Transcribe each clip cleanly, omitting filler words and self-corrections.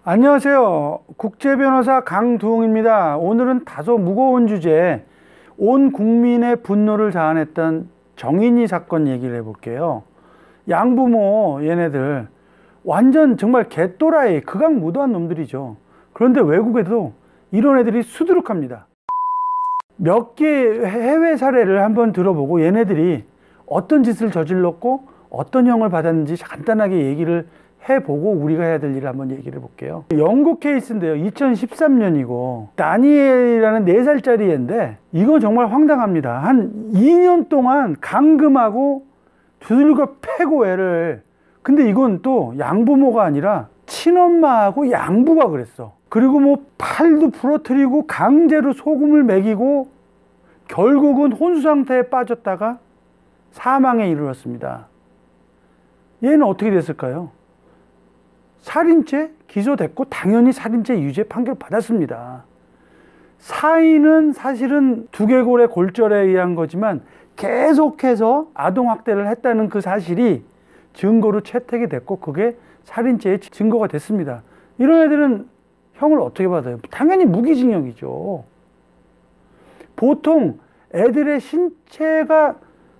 안녕하세요. 국제변호사 강두홍입니다. 오늘은 다소 무거운 주제, 온 국민의 분노를 자아냈던 정인이 사건 얘기를 해볼게요. 양부모 얘네들 완전 정말 개또라이 극악무도한 놈들이죠. 그런데 외국에도 이런 애들이 수두룩합니다. 몇 개 해외 사례를 한번 들어보고 얘네들이 어떤 짓을 저질렀고 어떤 형을 받았는지 간단하게 얘기를 해보고 우리가 해야 될 일을 한번 얘기를 해볼게요. 영국 케이스인데요. 2013년이고 다니엘이라는 4살짜리 애인데 이건 정말 황당합니다. 한 2년 동안 감금하고 두들겨 패고 애를. 근데 이건 또 양부모가 아니라 친엄마하고 양부가 그랬어. 그리고 뭐 팔도 부러뜨리고 강제로 소금을 먹이고 결국은 혼수 상태에 빠졌다가 사망에 이르렀습니다. 얘는 어떻게 됐을까요? 살인죄 기소됐고 당연히 살인죄 유죄 판결 받았습니다. 사인은 사실은 두개골의 골절에 의한 거지만 계속해서 아동학대를 했다는 그 사실이 증거로 채택이 됐고 그게 살인죄의 증거가 됐습니다. 이런 애들은 형을 어떻게 받아요? 당연히 무기징역이죠. 보통 애들의 신체가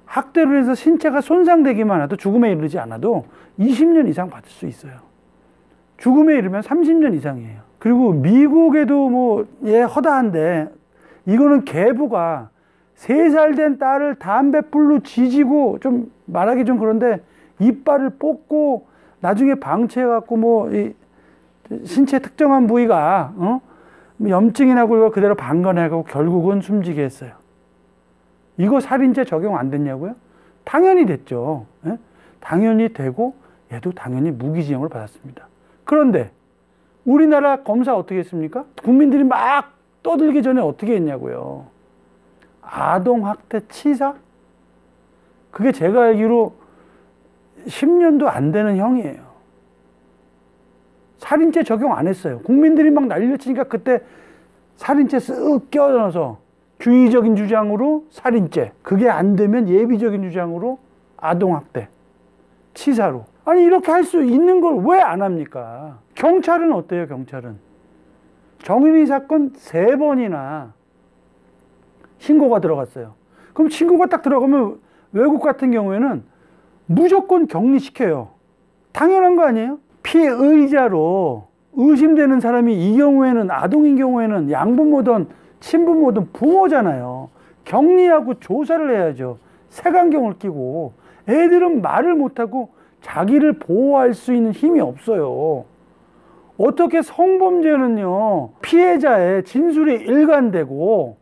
학대로 해서 신체가 손상되기만 해도 죽음에 이르지 않아도 20년 이상 받을 수 있어요. 죽음에 이르면 30년 이상이에요. 그리고 미국에도 뭐 허다한데 이거는 계부가 3살 된 딸을 담뱃불로 지지고, 좀 말하기 좀 그런데 이빨을 뽑고 나중에 방치해갖고 뭐 신체 특정한 부위가 염증이 나고 이거 그대로 방관해가고 결국은 숨지게 했어요. 이거 살인죄 적용 안 됐냐고요? 당연히 됐죠. 예? 당연히 되고 얘도 당연히 무기징역을 받았습니다. 그런데 우리나라 검사 어떻게 했습니까? 국민들이 막 떠들기 전에 어떻게 했냐고요. 아동학대 치사? 그게 제가 알기로 10년도 안 되는 형이에요. 살인죄 적용 안 했어요. 국민들이 막 난리를 치니까 그때 살인죄 쓱 껴넣어서 규의적인 주장으로 살인죄, 그게 안 되면 예비적인 주장으로 아동학대, 치사로. 아니 이렇게 할 수 있는 걸 왜 안 합니까? 경찰은 어때요? 경찰은 정인이 사건 3번이나 신고가 들어갔어요. 그럼 신고가 딱 들어가면 외국 같은 경우에는 무조건 격리시켜요. 당연한 거 아니에요? 피의자로 의심되는 사람이 이 경우에는 아동인 경우에는 양부모든 친부모든 부모잖아요. 격리하고 조사를 해야죠. 색안경을 끼고. 애들은 말을 못하고 자기를 보호할 수 있는 힘이 없어요. 어떻게 성범죄는요, 피해자의 진술이 일관되고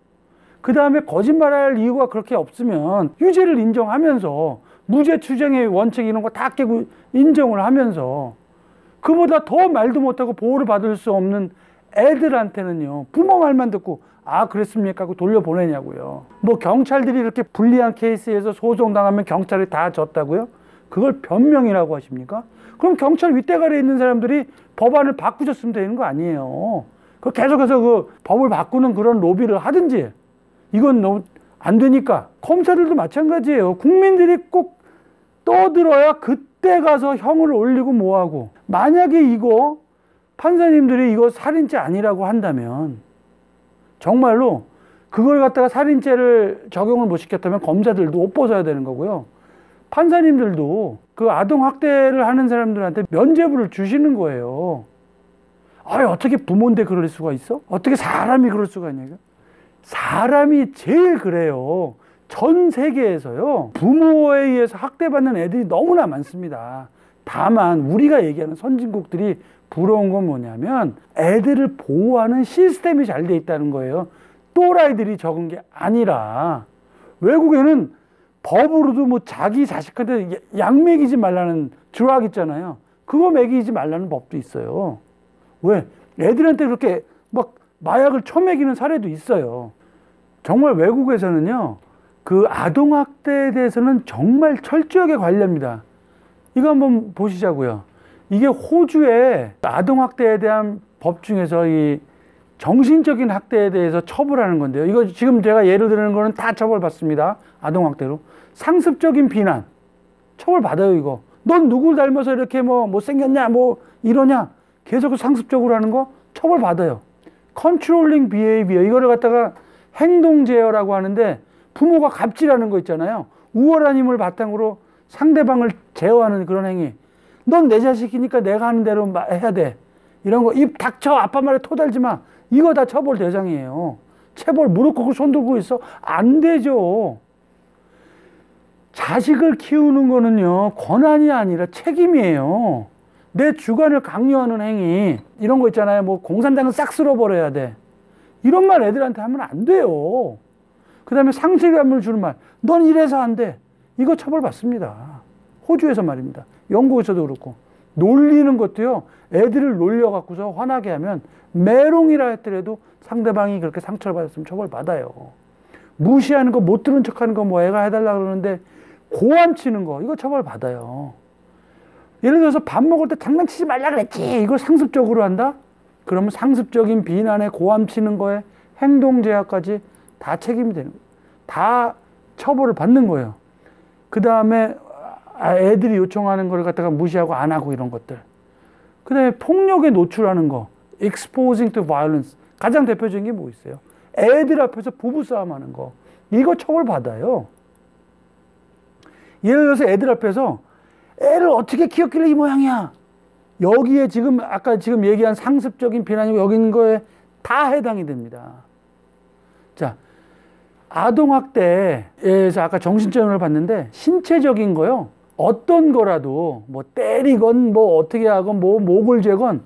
그 다음에 거짓말할 이유가 그렇게 없으면 유죄를 인정하면서 무죄 추정의 원칙 이런 거 다 깨고 인정을 하면서 그보다 더 말도 못하고 보호를 받을 수 없는 애들한테는요, 부모 말만 듣고 아 그랬습니까 하고 돌려보내냐고요. 뭐 경찰들이 이렇게 불리한 케이스에서 소송당하면 경찰이 다 졌다고요? 그걸 변명이라고 하십니까? 그럼 경찰 윗대가리에 있는 사람들이 법안을 바꾸셨으면 되는 거 아니에요. 그 계속해서 그 법을 바꾸는 그런 로비를 하든지. 이건 너무 안 되니까. 검사들도 마찬가지예요. 국민들이 꼭 떠들어야 그때 가서 형을 올리고 뭐하고. 만약에 이거 판사님들이 이거 살인죄 아니라고 한다면 정말로 그걸 갖다가 살인죄를 적용을 못 시켰다면 검사들도 옷 벗어야 되는 거고요. 판사님들도 그 아동학대를 하는 사람들한테 면죄부를 주시는 거예요. 아니, 어떻게 부모인데 그럴 수가 있어? 어떻게 사람이 그럴 수가 있냐고요? 사람이 제일 그래요. 전 세계에서요, 부모에 의해서 학대받는 애들이 너무나 많습니다. 다만 우리가 얘기하는 선진국들이 부러운 건 뭐냐면 애들을 보호하는 시스템이 잘 돼 있다는 거예요. 또라이들이 적은 게 아니라. 외국에는 법으로도 뭐 자기 자식한테 약 먹이지 말라는 드락 있잖아요. 그거 먹이지 말라는 법도 있어요. 왜? 애들한테 그렇게 막 마약을 처먹이는 사례도 있어요. 정말 외국에서는요, 그 아동학대에 대해서는 정말 철저하게 관리합니다. 이거 한번 보시자고요. 이게 호주의 아동학대에 대한 법 중에서 이 정신적인 학대에 대해서 처벌하는 건데요. 이거 지금 제가 예를 드는 거는 다 처벌받습니다. 아동학대로. 상습적인 비난. 처벌받아요, 이거. 넌 누굴 닮아서 이렇게 뭐 못생겼냐, 뭐 이러냐. 계속 상습적으로 하는 거 처벌받아요. 컨트롤링 비헤이비어, 이거를 갖다가 행동 제어라고 하는데, 부모가 갑질하는 거 있잖아요. 우월한 힘을 바탕으로 상대방을 제어하는 그런 행위. 넌 내 자식이니까 내가 하는 대로 해야 돼. 이런 거, 입 닥쳐, 아빠 말에 토달지 마. 이거 다 처벌 대상이에요. 체벌, 무릎 꿇고 손 들고 있어? 안 되죠. 자식을 키우는 거는요, 권한이 아니라 책임이에요. 내 주관을 강요하는 행위, 이런 거 있잖아요. 뭐 공산당은 싹 쓸어버려야 돼, 이런 말 애들한테 하면 안 돼요. 그 다음에 상실감을 주는 말, 넌 이래서 안 돼, 이거 처벌받습니다. 호주에서 말입니다. 영국에서도 그렇고. 놀리는 것도요, 애들을 놀려갖고서 화나게 하면 메롱이라 했더라도 상대방이 그렇게 상처를 받았으면 처벌받아요. 무시하는 거, 못 들은 척하는 거, 뭐 애가 해달라 그러는데 고함 치는 거, 이거 처벌받아요. 예를 들어서 밥 먹을 때 장난치지 말라 그랬지, 이걸 상습적으로 한다? 그러면 상습적인 비난에, 고함 치는 거에 행동 제약까지 다 책임이 되는 거예요. 다 처벌을 받는 거예요. 그 다음에 애들이 요청하는 걸 갖다가 무시하고 안 하고, 이런 것들. 그 다음에 폭력에 노출하는 거, exposing to violence. 가장 대표적인 게 뭐 있어요? 애들 앞에서 부부싸움 하는 거, 이거 처벌받아요. 예를 들어서 애들 앞에서 애를 어떻게 키웠길래 이 모양이야, 여기에 지금 아까 지금 얘기한 상습적인 비난이고 여기 있는 거에 다 해당이 됩니다. 자, 아동학대에서 아까 정신적으로 봤는데, 신체적인 거요, 어떤 거라도 뭐 때리건 뭐 어떻게 하건 뭐 목을 재건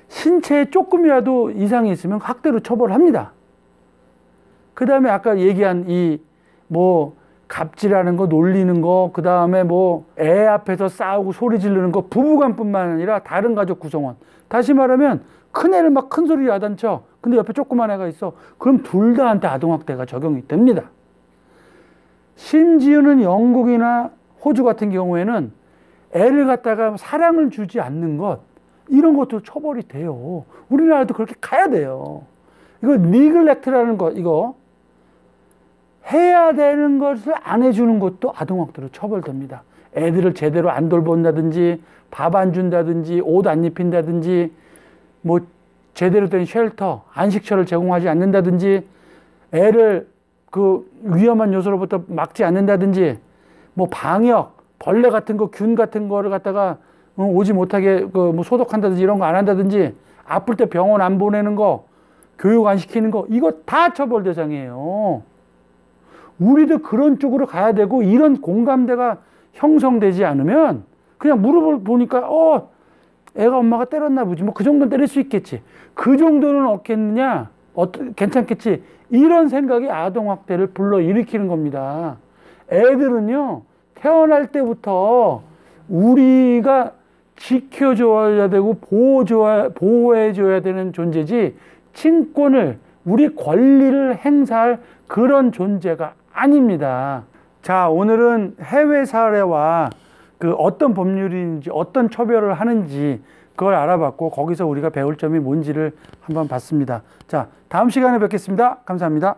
신체에 조금이라도 이상이 있으면 학대로 처벌합니다. 그 다음에 아까 얘기한 이 뭐 갑질하는 거, 놀리는 거, 그 다음에 뭐 애 앞에서 싸우고 소리 지르는 거, 부부간뿐만 아니라 다른 가족 구성원. 다시 말하면 큰 애를 막 큰 소리로 야단쳐, 근데 옆에 조그만 애가 있어, 그럼 둘 다한테 아동학대가 적용이 됩니다. 심지어는 영국이나 호주 같은 경우에는 애를 갖다가 사랑을 주지 않는 것, 이런 것도 처벌이 돼요. 우리나라도 그렇게 가야 돼요. 이거 니글렉트라는 거, 이거 해야 되는 것을 안 해주는 것도 아동학대로 처벌됩니다. 애들을 제대로 안 돌본다든지, 밥 안 준다든지, 옷 안 입힌다든지, 뭐 제대로 된 쉘터, 안식처를 제공하지 않는다든지, 애를 그 위험한 요소로부터 막지 않는다든지, 뭐 방역, 벌레 같은 거, 균 같은 거를 갖다가 오지 못하게 그 뭐 소독한다든지, 이런 거 안 한다든지, 아플 때 병원 안 보내는 거, 교육 안 시키는 거, 이거 다 처벌 대상이에요. 우리도 그런 쪽으로 가야 되고, 이런 공감대가 형성되지 않으면 그냥 무릎을 보니까 애가 엄마가 때렸나 보지, 뭐 그 정도는 때릴 수 있겠지, 그 정도는 없겠느냐, 괜찮겠지, 이런 생각이 아동학대를 불러일으키는 겁니다. 애들은요, 태어날 때부터 우리가 지켜줘야 되고 보호해줘야 되는 존재지, 친권을, 우리 권리를 행사할 그런 존재가 아닙니다. 자, 오늘은 해외 사례와 그 어떤 법률인지, 어떤 처벌을 하는지 그걸 알아봤고, 거기서 우리가 배울 점이 뭔지를 한번 봤습니다. 자, 다음 시간에 뵙겠습니다. 감사합니다.